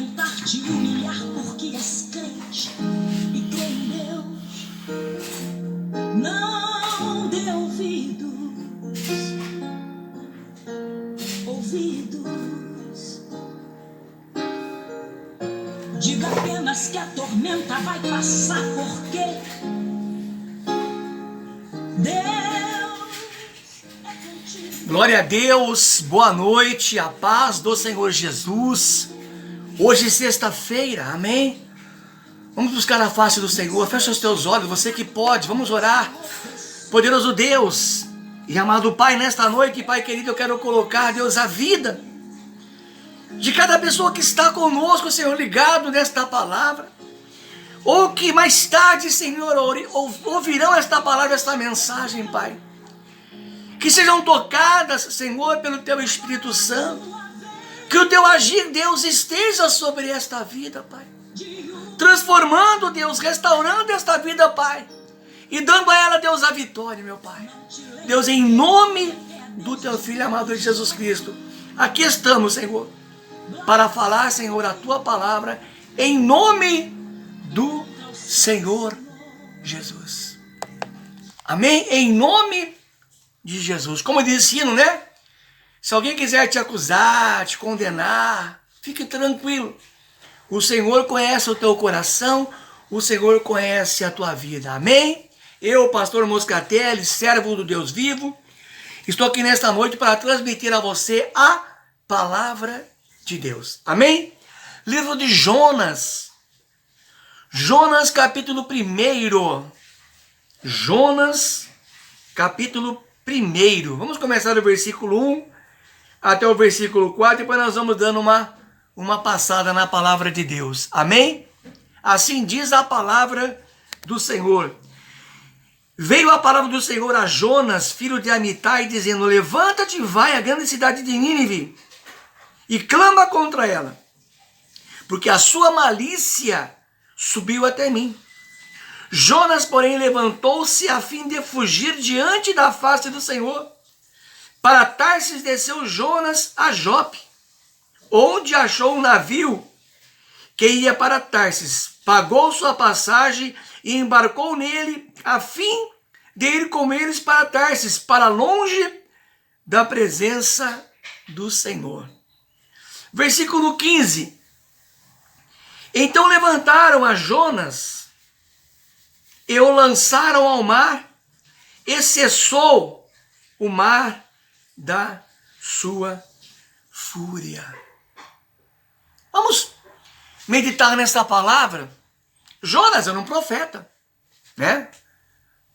tentar te humilhar porque és crente e crê em Deus. Não dê ouvidos. Diga apenas que a tormenta vai passar, porque Deus é contigo. Glória a Deus, boa noite, a paz do Senhor Jesus. Hoje é sexta-feira, amém? Vamos buscar a face do Senhor, fecha os teus olhos, você que pode, vamos orar. Poderoso Deus e amado Pai, nesta noite, Pai querido, eu quero colocar, Deus, a vida de cada pessoa que está conosco, Senhor, ligado nesta palavra, ou que mais tarde, Senhor, ouvirão esta palavra, esta mensagem, Pai. Que sejam tocadas, Senhor, pelo Teu Espírito Santo. Que o Teu agir, Deus, esteja sobre esta vida, Pai. Transformando, Deus, restaurando esta vida, Pai. E dando a ela, Deus, a vitória, meu Pai. Deus, em nome do Teu Filho amado Jesus Cristo, aqui estamos, Senhor, para falar, Senhor, a Tua palavra, em nome do Senhor Jesus. Amém? Em nome de Jesus. Como diz o hino, né? Se alguém quiser te acusar, te condenar, fique tranquilo. O Senhor conhece o teu coração, o Senhor conhece a tua vida. Amém? Eu, pastor Moscatelli, servo do Deus vivo, estou aqui nesta noite para transmitir a você a palavra de Deus. Amém? Livro de Jonas. Jonas, capítulo 1. Jonas, capítulo 1. Vamos começar do versículo 1 até o versículo 4, depois nós vamos dando uma passada na palavra de Deus. Amém? Assim diz a palavra do Senhor. Veio a palavra do Senhor a Jonas, filho de Amitai, dizendo: levanta-te e vai à grande cidade de Nínive e clama contra ela, porque a sua malícia subiu até mim. Jonas, porém, levantou-se a fim de fugir diante da face do Senhor. Para Tarsis desceu Jonas a Jope, onde achou um navio que ia para Tarsis. Pagou sua passagem e embarcou nele, a fim de ir com eles para Tarsis, para longe da presença do Senhor. Versículo 15. Então levantaram a Jonas e o lançaram ao mar, e cessou o mar da sua fúria. Vamos meditar nesta palavra. Jonas era um profeta, né?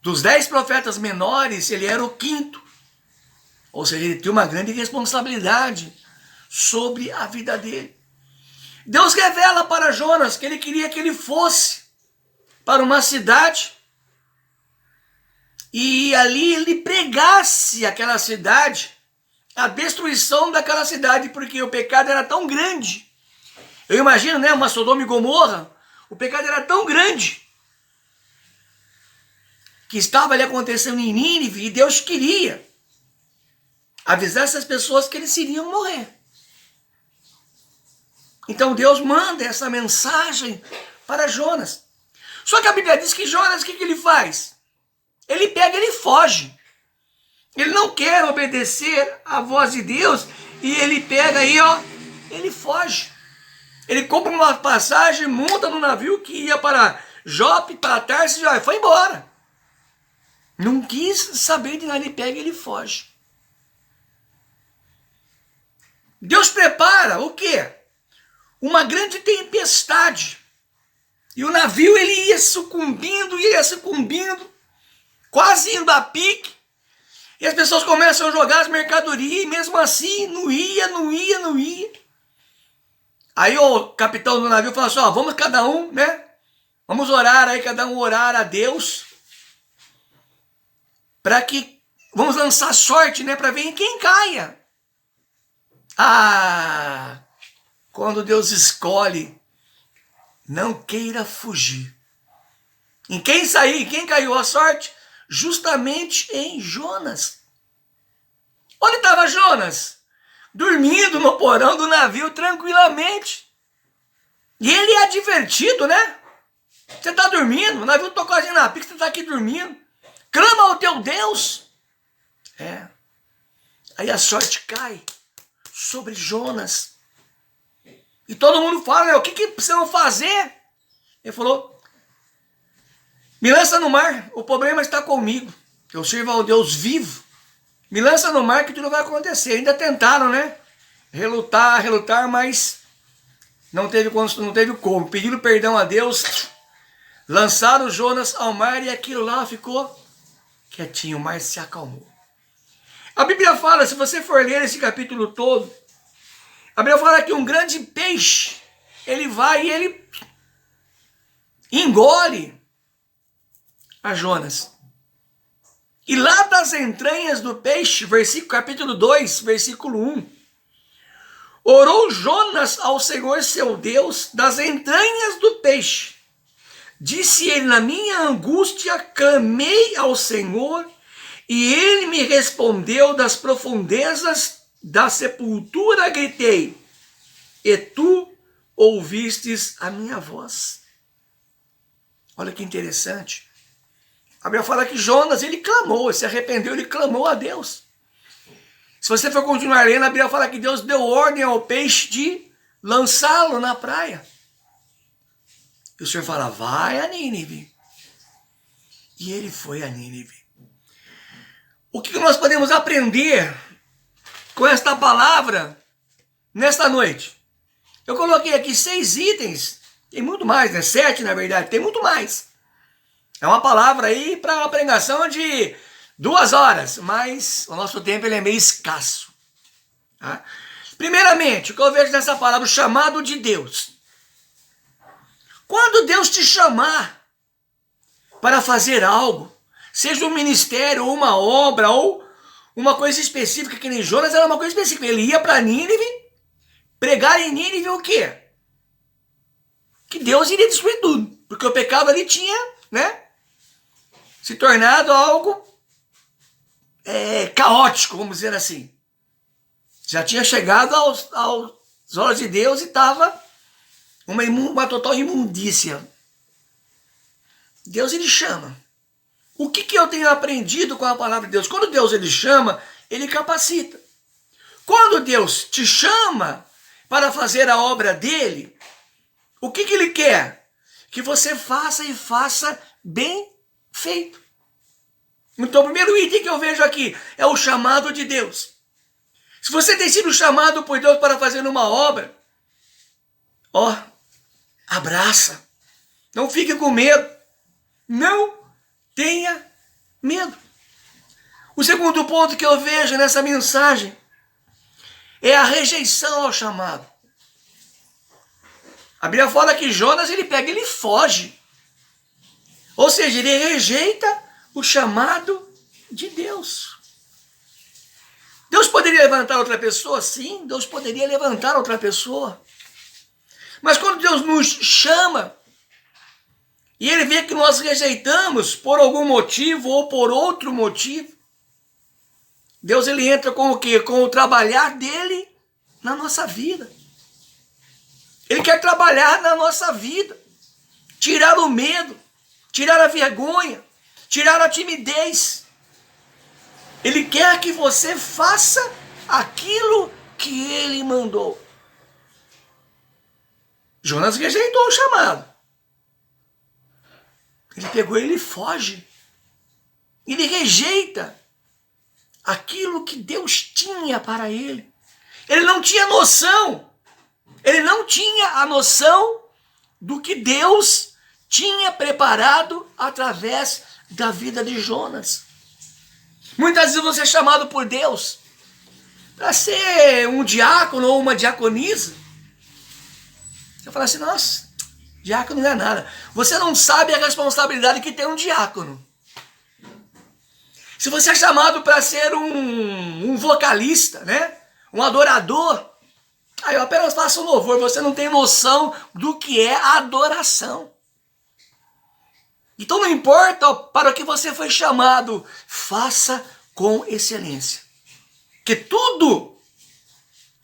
Dos 10 profetas menores, ele era o quinto. Ou seja, ele tinha uma grande responsabilidade sobre a vida dele. Deus revela para Jonas que ele queria que ele fosse para uma cidade e ali ele pregasse aquela cidade, a destruição daquela cidade, porque o pecado era tão grande. Eu imagino, né, uma Sodoma e Gomorra, o pecado era tão grande que estava ali acontecendo em Nínive, e Deus queria avisar essas pessoas que eles iriam morrer. Então Deus manda essa mensagem para Jonas. Só que a Bíblia diz que Jonas, o que ele faz? Ele pega, ele foge. Ele não quer obedecer à voz de Deus e ele pega aí, ó, ele foge. Ele compra uma passagem, monta no navio que ia para Jope, para Tarsis, e foi embora. Não quis saber de nada, ele pega e ele foge. Deus prepara o quê? Uma grande tempestade. E o navio ele ia sucumbindo, quase indo a pique. E as pessoas começam a jogar as mercadorias, e mesmo assim não ia. Aí o capitão do navio falou assim: ó, vamos cada um, né? Vamos orar aí, cada um orar a Deus, para que, vamos lançar sorte, né? Para ver em quem caia. Ah, quando Deus escolhe, não queira fugir. Em quem sair, quem caiu a sorte? Justamente em Jonas. Onde estava Jonas? Dormindo no porão do navio tranquilamente. E ele é divertido, né? Você está dormindo, o navio tocou assim na pica, você está aqui dormindo. Clama ao teu Deus. Aí a sorte cai sobre Jonas. E todo mundo fala, né, o que precisamos fazer? Ele falou, me lança no mar, o problema está comigo. Eu sirvo ao Deus vivo. Me lança no mar que tudo vai acontecer. Ainda tentaram, né? Relutar, mas não teve como. Pediram perdão a Deus, lançaram Jonas ao mar e aquilo lá ficou quietinho, o mar se acalmou. A Bíblia fala, se você for ler esse capítulo todo, a Bíblia fala que um grande peixe, ele vai e ele engole a Jonas. E lá das entranhas do peixe, capítulo 2, versículo 1, orou Jonas ao Senhor seu Deus das entranhas do peixe. Disse ele, na minha angústia clamei ao Senhor, e ele me respondeu das profundezas da sepultura, gritei, e tu ouvistes a minha voz. Olha que interessante. A Bíblia fala que Jonas, ele clamou, ele se arrependeu, ele clamou a Deus. Se você for continuar lendo, a Bíblia fala que Deus deu ordem ao peixe de lançá-lo na praia. E o Senhor fala, vai a Nínive. E ele foi a Nínive. O que nós podemos aprender com esta palavra nesta noite? Eu coloquei aqui 6 itens, tem muito mais, né? 7 na verdade, tem muito mais. É uma palavra aí para uma pregação de 2 horas, mas o nosso tempo ele é meio escasso. Tá? Primeiramente, o que eu vejo nessa palavra, o chamado de Deus. Quando Deus te chamar para fazer algo, seja um ministério, ou uma obra, ou uma coisa específica, que nem Jonas era uma coisa específica. Ele ia para Nínive, pregar em Nínive o quê? Que Deus iria destruir tudo. Porque o pecado ali tinha, né, se tornado algo caótico, vamos dizer assim. Já tinha chegado aos olhos de Deus e estava uma total imundícia. Deus, ele chama. O que eu tenho aprendido com a palavra de Deus? Quando Deus, ele chama, ele capacita. Quando Deus te chama para fazer a obra dele, o que ele quer? Que você faça e faça bem feito. Então, o primeiro item que eu vejo aqui é o chamado de Deus. Se você tem sido chamado por Deus para fazer uma obra, abraça. Não fique com medo. Não tenha medo. O segundo ponto que eu vejo nessa mensagem é a rejeição ao chamado. A Bíblia fala que Jonas, ele pega, ele foge. Ou seja, ele rejeita o chamado de Deus. Deus poderia levantar outra pessoa? Sim, Deus poderia levantar outra pessoa. Mas quando Deus nos chama, e ele vê que nós rejeitamos por algum motivo ou por outro motivo, Deus, ele entra com o quê? Com o trabalhar dele na nossa vida. Ele quer trabalhar na nossa vida, tirar o medo, tirar a vergonha, tirar a timidez. Ele quer que você faça aquilo que ele mandou. Jonas rejeitou o chamado. Ele pegou e ele foge. Ele rejeita aquilo que Deus tinha para ele. Ele não tinha noção. Ele não tinha a noção do que Deus tinha preparado através da vida de Jonas. Muitas vezes você é chamado por Deus para ser um diácono ou uma diaconisa. Você fala assim, nossa, diácono não é nada. Você não sabe a responsabilidade que tem um diácono. Se você é chamado para ser um vocalista, né? Um adorador, eu apenas faço um louvor, você não tem noção do que é a adoração. Então não importa para o que você foi chamado, faça com excelência. Que todo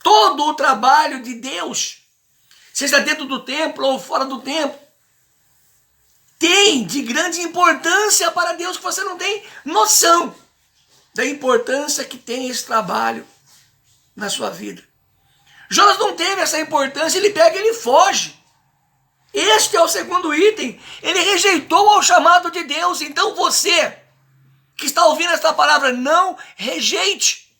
o trabalho de Deus seja dentro do templo ou fora do templo, tem de grande importância para Deus, que você não tem noção da importância que tem esse trabalho na sua vida. Jonas não teve essa importância, ele pega e ele foge. Este é o segundo item. Ele rejeitou ao chamado de Deus. Então você que está ouvindo esta palavra, não rejeite.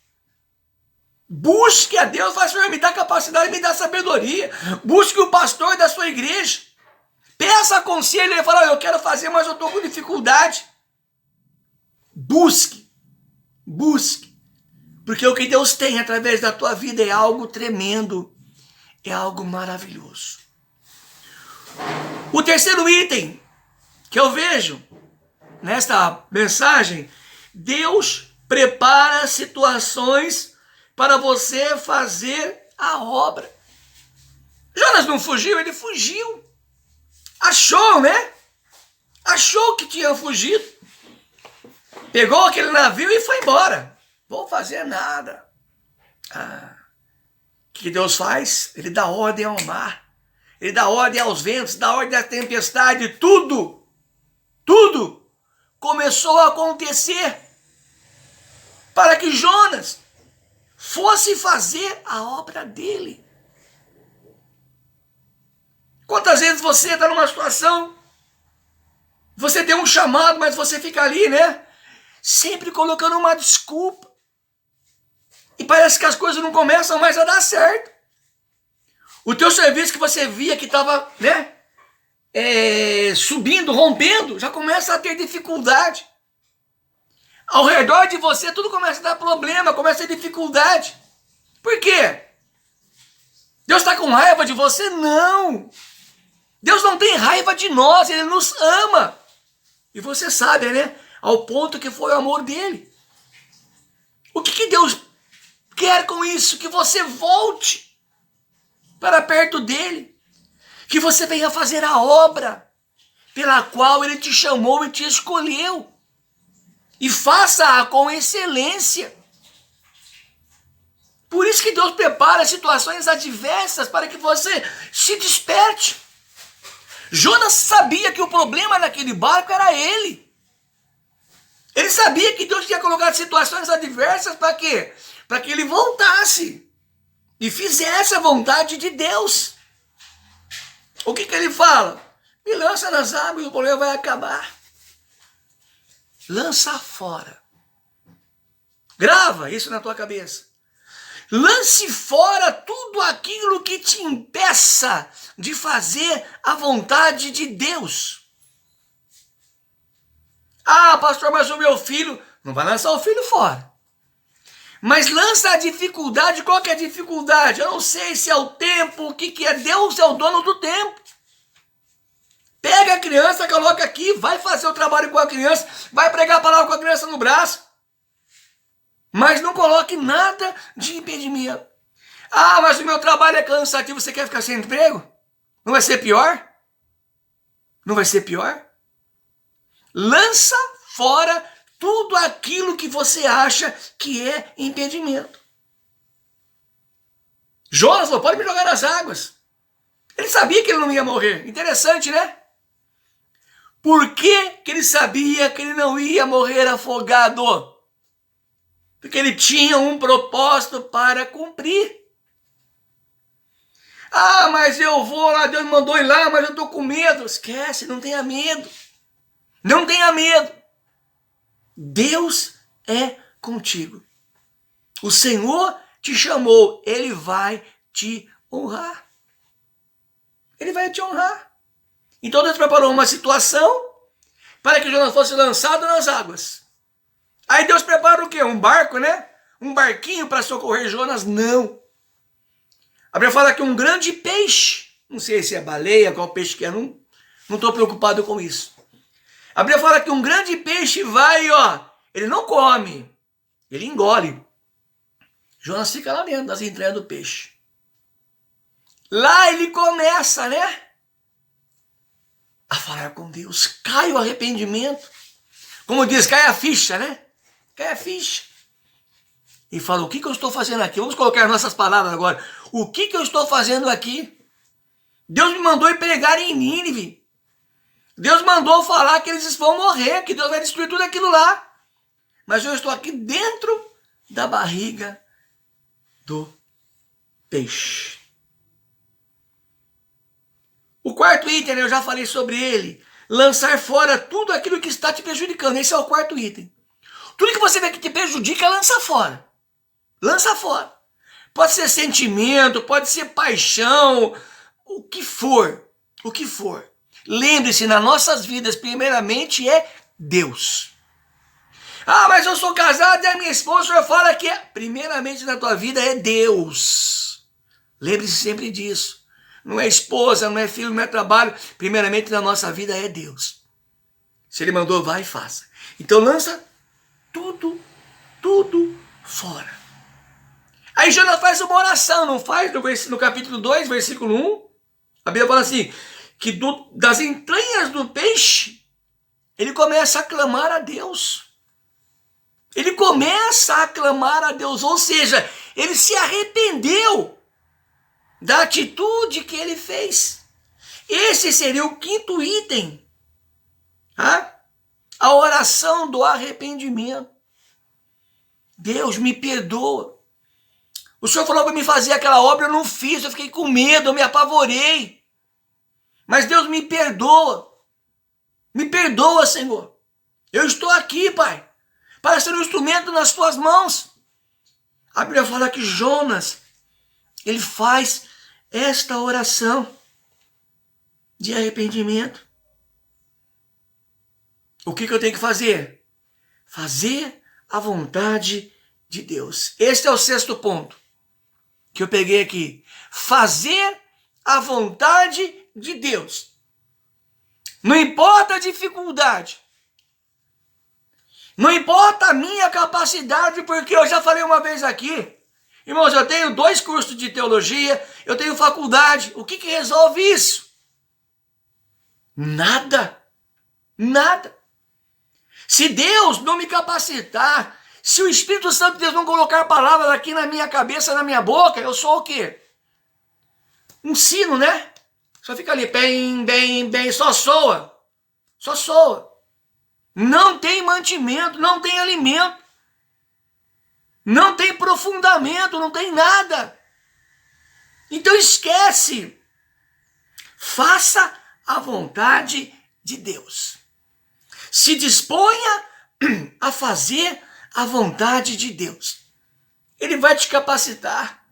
Busque a Deus, vai, Senhor, me dá capacidade, me dá sabedoria. Busque o pastor da sua igreja. Peça conselho, ele fala, eu quero fazer, mas eu estou com dificuldade. Busque. Porque o que Deus tem através da tua vida é algo tremendo, é algo maravilhoso. O terceiro item que eu vejo nesta mensagem, Deus prepara situações para você fazer a obra. Jonas não fugiu, ele fugiu. Achou, né? Achou que tinha fugido. Pegou aquele navio e foi embora. Vou fazer nada. O que Deus faz? Ele dá ordem ao mar. Ele dá ordem aos ventos, dá ordem à tempestade. Tudo começou a acontecer para que Jonas fosse fazer a obra dele. Quantas vezes você está numa situação, você tem um chamado, mas você fica ali, né? Sempre colocando uma desculpa. E parece que as coisas não começam mais a dar certo. O teu serviço que você via que estava, né, subindo, rompendo, já começa a ter dificuldade. Ao redor de você tudo começa a dar problema, começa a ter dificuldade. Por quê? Deus está com raiva de você? Não. Deus não tem raiva de nós, Ele nos ama. E você sabe, né? Ao ponto que foi o amor dele. O que Deus quer com isso? Que você volte para perto dele. Que você venha fazer a obra pela qual ele te chamou e te escolheu. E faça-a com excelência. Por isso que Deus prepara situações adversas para que você se desperte. Jonas sabia que o problema naquele barco era ele. Ele sabia que Deus tinha colocado situações adversas para quê? Para que ele voltasse e fizesse a vontade de Deus. O que ele fala? Me lança nas águas e o problema vai acabar. Lança fora. Grava isso na tua cabeça. Lance fora tudo aquilo que te impeça de fazer a vontade de Deus. Ah, pastor, mas o meu filho... Não vai lançar o filho fora. Mas lança a dificuldade. Qual que é a dificuldade? Eu não sei se é o tempo, o que é. Deus é o dono do tempo. Pega a criança, coloca aqui, vai fazer o trabalho com a criança, vai pregar a palavra com a criança no braço. Mas não coloque nada de impedimento. Ah, mas o meu trabalho é cansativo, você quer ficar sem emprego? Não vai ser pior? Não vai ser pior? Lança fora tudo aquilo que você acha que é impedimento. Jonas falou, pode me jogar nas águas. Ele sabia que ele não ia morrer. Interessante, né? Por que ele sabia que ele não ia morrer afogado? Porque ele tinha um propósito para cumprir. Ah, mas eu vou lá, Deus me mandou ir lá, mas eu estou com medo. Esquece, não tenha medo. Não tenha medo. Deus é contigo. O Senhor te chamou, Ele vai te honrar. Ele vai te honrar. Então Deus preparou uma situação para que Jonas fosse lançado nas águas. Aí Deus prepara o quê? Um barco, né? Um barquinho para socorrer Jonas? Não. A Bíblia fala que um grande peixe, não sei se é baleia, qual peixe que é, não estou preocupado com isso. A Bíblia fala que um grande peixe vai, ele não come, ele engole. Jonas fica lá dentro das entranhas do peixe. Lá ele começa, né? A falar com Deus. Cai o arrependimento. Como diz, cai a ficha, né? Cai a ficha. E fala, o que eu estou fazendo aqui? Vamos colocar nossas palavras agora. O que eu estou fazendo aqui? Deus me mandou ir pregar em Nínive. Deus mandou falar que eles vão morrer, que Deus vai destruir tudo aquilo lá. Mas eu estou aqui dentro da barriga do peixe. O quarto item, eu já falei sobre ele. Lançar fora tudo aquilo que está te prejudicando. Esse é o quarto item. Tudo que você vê que te prejudica, lança fora. Lança fora. Pode ser sentimento, pode ser paixão, o que for. O que for. Lembre-se, nas nossas vidas, primeiramente é Deus. Ah, mas eu sou casado e a minha esposa fala que primeiramente na tua vida é Deus. Lembre-se sempre disso. Não é esposa, não é filho, não é trabalho. Primeiramente na nossa vida é Deus. Se Ele mandou, vai e faça. Então lança tudo fora. Aí Jonas faz uma oração, não faz? No capítulo 2, versículo 1. A Bíblia fala assim, que das entranhas do peixe, ele começa a clamar a Deus. Ele começa a clamar a Deus, ou seja, ele se arrependeu da atitude que ele fez. Esse seria o quinto item. A oração do arrependimento. Deus, me perdoa. O Senhor falou para me fazer aquela obra, eu não fiz, eu fiquei com medo, eu me apavorei. Mas Deus, me perdoa. Me perdoa, Senhor. Eu estou aqui, Pai, para ser um instrumento nas tuas mãos. A Bíblia fala que Jonas, ele faz esta oração de arrependimento. O que eu tenho que fazer? Fazer a vontade de Deus. Este é o sexto ponto que eu peguei aqui. Fazer a vontade de Deus. Não importa a dificuldade. Não importa a minha capacidade, porque eu já falei uma vez aqui. Irmãos, eu tenho 2 cursos de teologia, eu tenho faculdade. O que resolve isso? Nada. Nada. Se Deus não me capacitar, se o Espírito Santo de Deus não colocar palavras aqui na minha cabeça, na minha boca, eu sou o quê? Um sino, né? Só fica ali, bem, só soa. Só soa. Não tem mantimento, não tem alimento. Não tem aprofundamento, não tem nada. Então esquece. Faça a vontade de Deus. Se disponha a fazer a vontade de Deus. Ele vai te capacitar.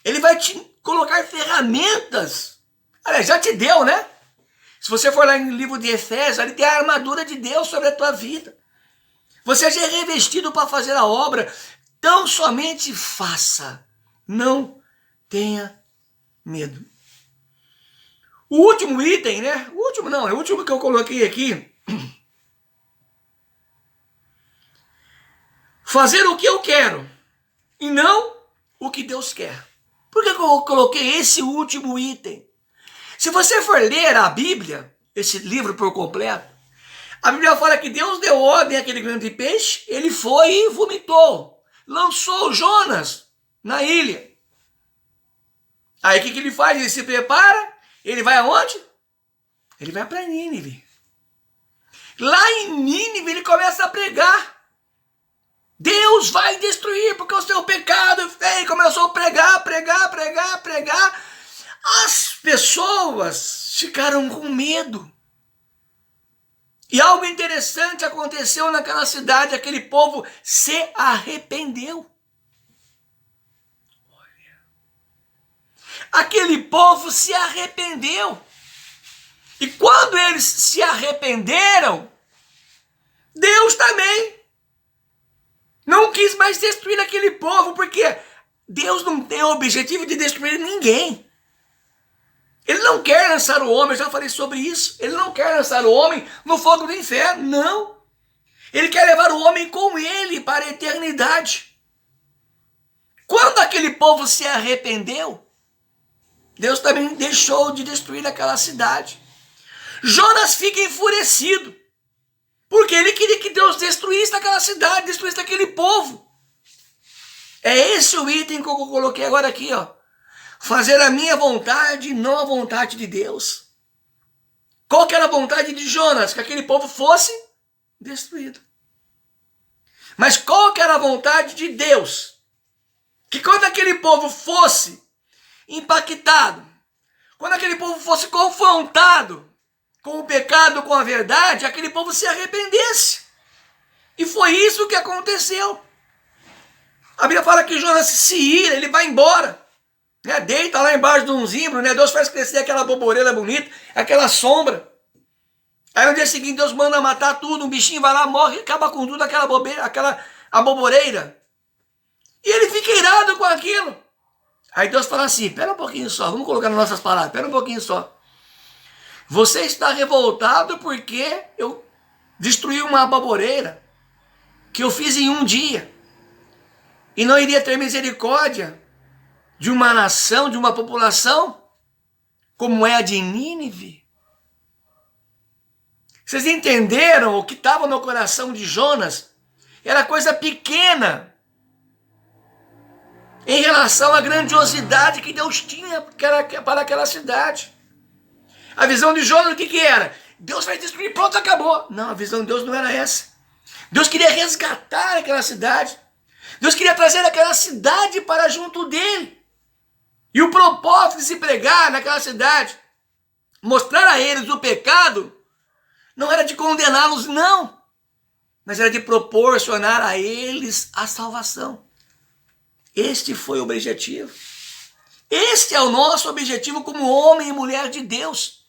Ele vai te colocar ferramentas. Aliás, já te deu, né? Se você for lá no livro de Efésios, ali tem a armadura de Deus sobre a tua vida. Você já é revestido para fazer a obra. Então somente faça. Não tenha medo. O último item, né? O último que eu coloquei aqui. Fazer o que eu quero e não o que Deus quer. Por que eu coloquei esse último item? Se você for ler a Bíblia, esse livro por completo, a Bíblia fala que Deus deu ordem àquele grande peixe, ele foi e vomitou, lançou Jonas na ilha. Aí o que ele faz? Ele se prepara, ele vai aonde? Ele vai para Nínive. Lá em Nínive ele começa a pregar. Deus vai destruir, porque o seu pecado fez. Começou a pregar. As pessoas ficaram com medo. E algo interessante aconteceu naquela cidade, aquele povo se arrependeu. Aquele povo se arrependeu. E quando eles se arrependeram, Deus também não quis mais destruir aquele povo, porque Deus não tem o objetivo de destruir ninguém. Ele não quer lançar o homem, eu já falei sobre isso. Ele não quer lançar o homem no fogo do inferno, não. Ele quer levar o homem com ele para a eternidade. Quando aquele povo se arrependeu, Deus também deixou de destruir aquela cidade. Jonas fica enfurecido, porque ele queria que Deus destruísse aquela cidade, destruísse aquele povo. É esse o item que eu coloquei agora aqui, ó. fazer a minha vontade e não a vontade de Deus. Qual que era a vontade de Jonas? Que aquele povo fosse destruído. Mas qual que era a vontade de Deus? Que quando aquele povo fosse impactado, quando aquele povo fosse confrontado com o pecado, com a verdade, aquele povo se arrependesse. E foi isso que aconteceu. A Bíblia fala que Jonas se ira, ele vai embora. Né? Deita lá embaixo de um zimbro, né? Deus faz crescer aquela boboreira bonita, aquela sombra. Aí no dia seguinte Deus manda matar tudo, um bichinho vai lá, morre, acaba com tudo aquela bobeira, a boboreira. E ele fica irado com aquilo. Aí Deus fala assim, pera um pouquinho só, vamos colocar nas nossas palavras, pera um pouquinho só. Você está revoltado porque eu destruí uma boboreira que eu fiz em um dia. E não iria ter misericórdia de uma nação, de uma população como é a de Nínive. Vocês entenderam o que estava no coração de Jonas? Era coisa pequena em relação à grandiosidade que Deus tinha para aquela cidade. A visão de Jonas, o que era? Deus vai destruir, pronto, acabou. Não, a visão de Deus não era essa. Deus queria resgatar aquela cidade. Deus queria trazer aquela cidade para junto dele. E o propósito de se pregar naquela cidade, mostrar a eles o pecado, não era de condená-los, não. Mas era de proporcionar a eles a salvação. Este foi o objetivo. Este é o nosso objetivo como homem e mulher de Deus.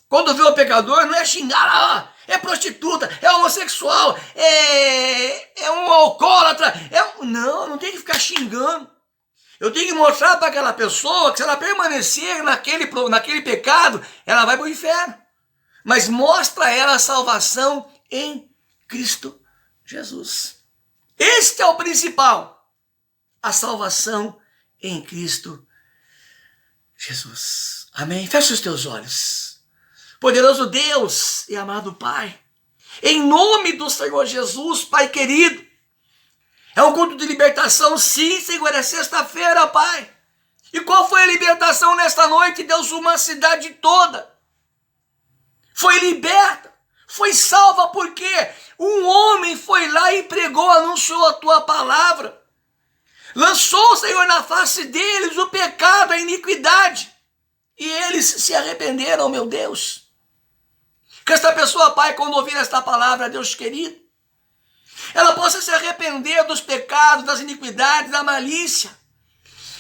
Quando vê o pecador, não é xingar, é prostituta, é homossexual, é um alcoólatra. Não tem que ficar xingando. Eu tenho que mostrar para aquela pessoa que se ela permanecer naquele pecado, ela vai para o inferno. Mas mostra a ela a salvação em Cristo Jesus. Este é o principal. A salvação em Cristo Jesus. Amém? Fecha os teus olhos. Poderoso Deus e amado Pai, em nome do Senhor Jesus, Pai querido, é um culto de libertação, sim, Senhor, é sexta-feira, Pai. E qual foi a libertação nesta noite? Deus, uma cidade toda foi liberta, foi salva, porque um homem foi lá e pregou, anunciou a tua palavra, lançou, Senhor, na face deles o pecado, a iniquidade, e eles se arrependeram, meu Deus. Que esta pessoa, Pai, quando ouvir esta palavra, Deus querido, ela possa se arrepender dos pecados, das iniquidades, da malícia.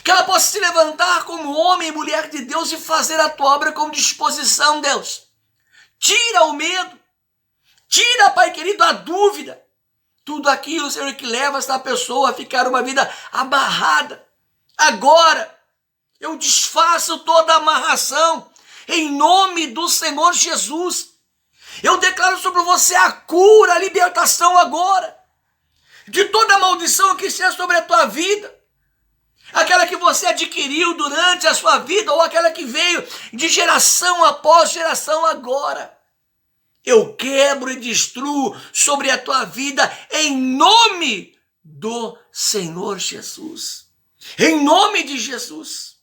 Que ela possa se levantar como homem e mulher de Deus e fazer a tua obra com disposição, Deus. Tira o medo. Tira, Pai querido, a dúvida. Tudo aquilo, Senhor, que leva esta pessoa a ficar uma vida amarrada. Agora, eu desfaço toda a amarração em nome do Senhor Jesus. Eu declaro sobre você a cura, a libertação agora, de toda a maldição que esteja sobre a tua vida, aquela que você adquiriu durante a sua vida, ou aquela que veio de geração após geração agora. Eu quebro e destruo sobre a tua vida em nome do Senhor Jesus. Em nome de Jesus.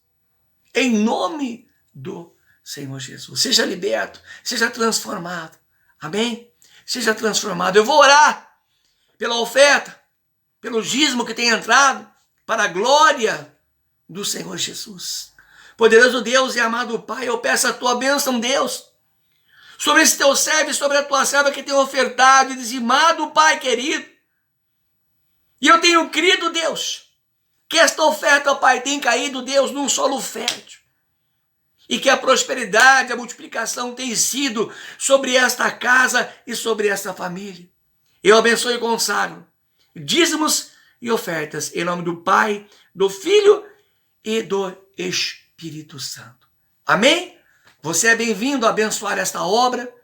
Em nome do Senhor Jesus. Seja liberto, seja transformado. Amém? Seja transformado. Eu vou orar pela oferta, pelo dízimo que tem entrado, para a glória do Senhor Jesus. Poderoso Deus e amado Pai, eu peço a tua bênção, Deus, sobre esse teu servo e sobre a tua serva que tem ofertado e dizimado, Pai querido. E eu tenho crido, Deus, que esta oferta, Pai, tem caído, Deus, num solo fértil. E que a prosperidade, a multiplicação tem sido sobre esta casa e sobre esta família. Eu abençoo e consagro dízimos e ofertas em nome do Pai, do Filho e do Espírito Santo. Amém? Você é bem-vindo a abençoar esta obra,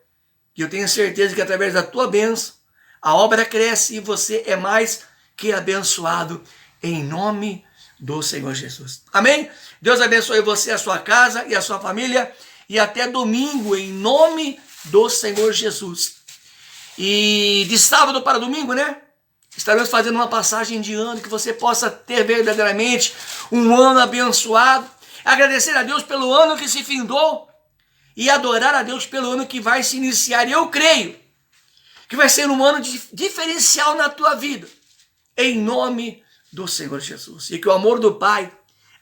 e eu tenho certeza que através da tua bênção, a obra cresce e você é mais que abençoado em nome do Senhor Jesus. Amém? Deus abençoe você, a sua casa e a sua família, e até domingo, em nome do Senhor Jesus. E de sábado para domingo, né? Estaremos fazendo uma passagem de ano, que você possa ter verdadeiramente um ano abençoado. Agradecer a Deus pelo ano que se findou e adorar a Deus pelo ano que vai se iniciar. E eu creio que vai ser um ano diferencial na tua vida, em nome do Senhor Jesus. E que o amor do Pai,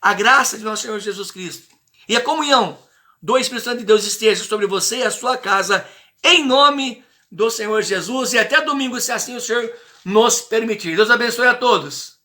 a graça de nosso Senhor Jesus Cristo e a comunhão do Espírito Santo de Deus esteja sobre você e a sua casa, em nome do Senhor Jesus. E até domingo, se assim o Senhor nos permitir. Deus abençoe a todos.